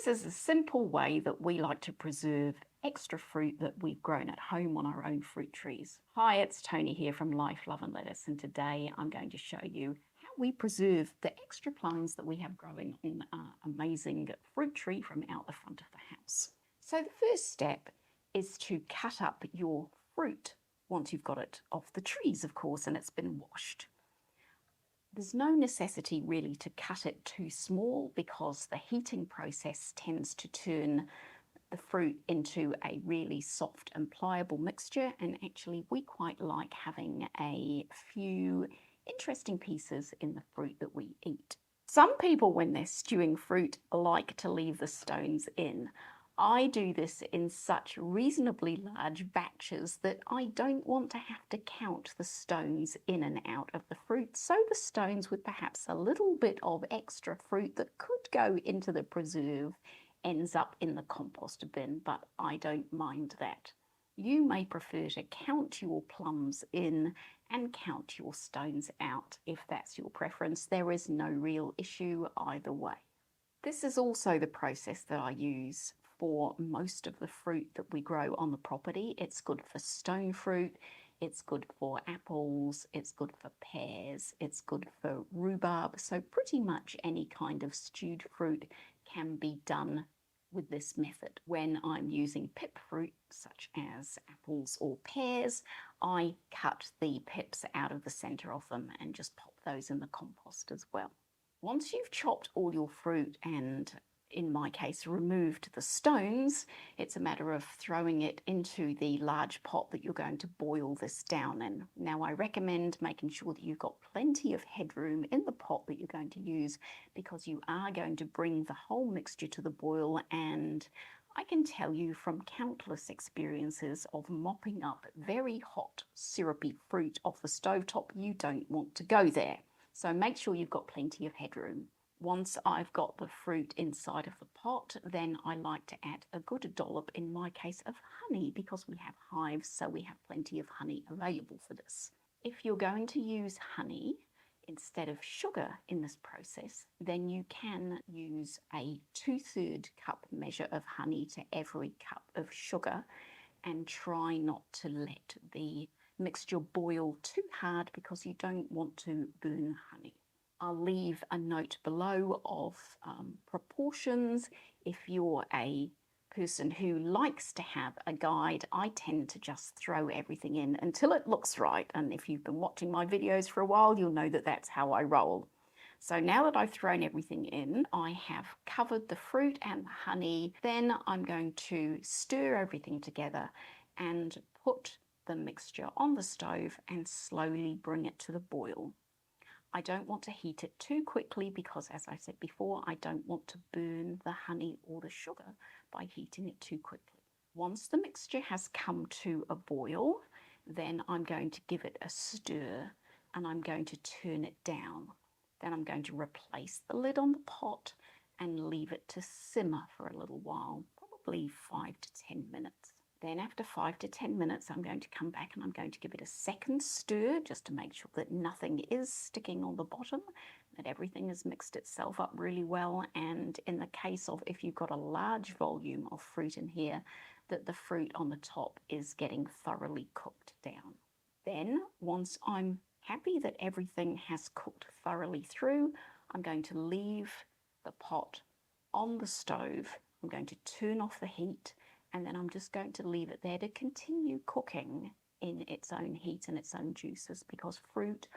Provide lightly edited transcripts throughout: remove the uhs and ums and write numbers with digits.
This is a simple way that we like to preserve extra fruit that we've grown at home on our own fruit trees. Hi, it's Toni here from Life, Love and Lettuce, and today I'm going to show you how we preserve the extra plums that we have growing on our amazing fruit tree from out the front of the house. So the first step is to cut up your fruit once you've got it off the trees, of course, and it's been washed. There's no necessity really to cut it too small because the heating process tends to turn the fruit into a really soft and pliable mixture, and actually we quite like having a few interesting pieces in the fruit that we eat. Some people, when they're stewing fruit, like to leave the stones in. I do this in such reasonably large batches that I don't want to have to count the stones in and out of the fruit, so the stones with perhaps a little bit of extra fruit that could go into the preserve ends up in the compost bin, but I don't mind that. You may prefer to count your plums in and count your stones out if that's your preference. There is no real issue either way. This is also the process that I use for most of the fruit that we grow on the property. It's good for stone fruit, it's good for apples, it's good for pears, it's good for rhubarb. So pretty much any kind of stewed fruit can be done with this method. When I'm using pip fruit, such as apples or pears, I cut the pips out of the centre of them and just pop those in the compost as well. Once you've chopped all your fruit and, in my case, removed the stones, it's a matter of throwing it into the large pot that you're going to boil this down in. Now, I recommend making sure that you've got plenty of headroom in the pot that you're going to use, because you are going to bring the whole mixture to the boil, and I can tell you from countless experiences of mopping up very hot, syrupy fruit off the stovetop, you don't want to go there. So make sure you've got plenty of headroom. Once I've got the fruit inside of the pot, then I like to add a good dollop, in my case, of honey, because we have hives, so we have plenty of honey available for this. If you're going to use honey instead of sugar in this process, then you can use a 2/3 cup measure of honey to every cup of sugar, and try not to let the mixture boil too hard because you don't want to burn honey. I'll leave a note below of proportions. If you're a person who likes to have a guide, I tend to just throw everything in until it looks right. And if you've been watching my videos for a while, you'll know that that's how I roll. So now that I've thrown everything in, I have covered the fruit and the honey. Then I'm going to stir everything together and put the mixture on the stove and slowly bring it to the boil. I don't want to heat it too quickly because, as I said before, I don't want to burn the honey or the sugar by heating it too quickly. Once the mixture has come to a boil, then I'm going to give it a stir and I'm going to turn it down. Then I'm going to replace the lid on the pot and leave it to simmer for a little while, probably 5 to 10 minutes. Then after 5 to 10 minutes, I'm going to come back and I'm going to give it a second stir just to make sure that nothing is sticking on the bottom, that everything has mixed itself up really well, and in the case of if you've got a large volume of fruit in here, that the fruit on the top is getting thoroughly cooked down. Then, once I'm happy that everything has cooked thoroughly through, I'm going to leave the pot on the stove. I'm going to turn off the heat, and then I'm just going to leave it there to continue cooking in its own heat and its own juices, because fruit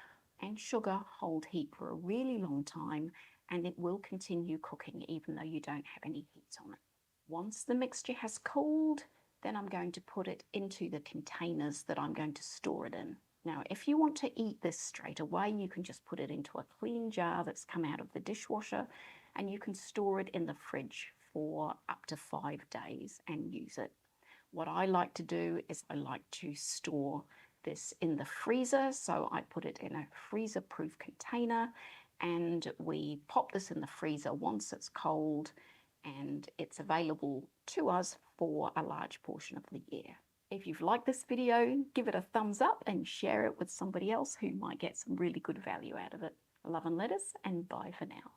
and sugar hold heat for a really long time, and it will continue cooking even though you don't have any heat on it. Once the mixture has cooled, then I'm going to put it into the containers that I'm going to store it in. Now, if you want to eat this straight away, you can just put it into a clean jar that's come out of the dishwasher, and you can store it in the fridge for up to 5 days and use it. What I like to do is I like to store this in the freezer, so I put it in a freezer-proof container and we pop this in the freezer once it's cold, and it's available to us for a large portion of the year. If you've liked this video, give it a thumbs up and share it with somebody else who might get some really good value out of it. Love and lettuce, and bye for now.